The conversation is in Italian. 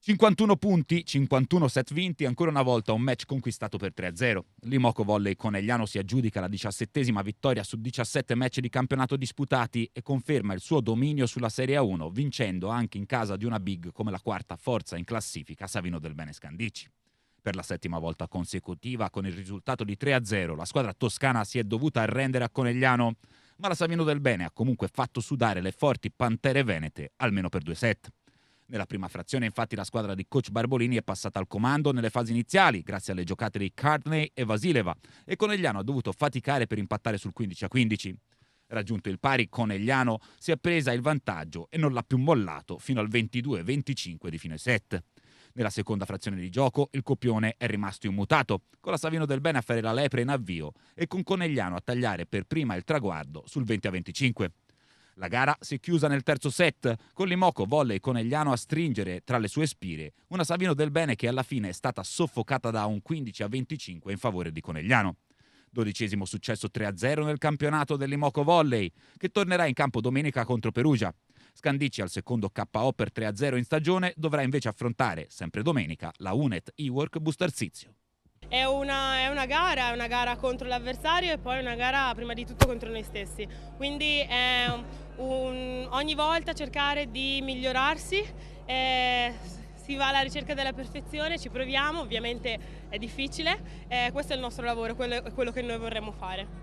51 punti, 51 set vinti, ancora una volta un match conquistato per 3-0. L'Imoco Volley Conegliano si aggiudica la 17ª vittoria su 17 match di campionato disputati e conferma il suo dominio sulla Serie A1, vincendo anche in casa di una big come la quarta forza in classifica Savino del Bene Scandicci. Per la 7ª volta consecutiva, con il risultato di 3-0, la squadra toscana si è dovuta arrendere a Conegliano, ma la Savino del Bene ha comunque fatto sudare le forti Pantere Venete almeno per 2 set. Nella prima frazione, infatti, la squadra di coach Barbolini è passata al comando nelle fasi iniziali, grazie alle giocate di Cartney e Vasileva, e Conegliano ha dovuto faticare per impattare sul 15-15. Raggiunto il pari, Conegliano si è presa il vantaggio e non l'ha più mollato fino al 22-25 di fine set. Nella seconda frazione di gioco il copione è rimasto immutato, con la Savino del Bene a fare la lepre in avvio e con Conegliano a tagliare per prima il traguardo sul 20-25. La gara si è chiusa nel terzo set, con l'Imoco Volley Conegliano a stringere tra le sue spire una Savino del Bene che alla fine è stata soffocata da un 15-25 in favore di Conegliano. 12° successo 3-0 nel campionato dell'Imoco Volley, che tornerà in campo domenica contro Perugia. Scandicci al secondo KO per 3-0 in stagione dovrà invece affrontare, sempre domenica, la Unet Ework Bustarsizio. È una gara contro l'avversario e poi una gara prima di tutto contro noi stessi, quindi è ogni volta cercare di migliorarsi, si va alla ricerca della perfezione, ci proviamo, ovviamente è difficile, questo è il nostro lavoro, quello che noi vorremmo fare.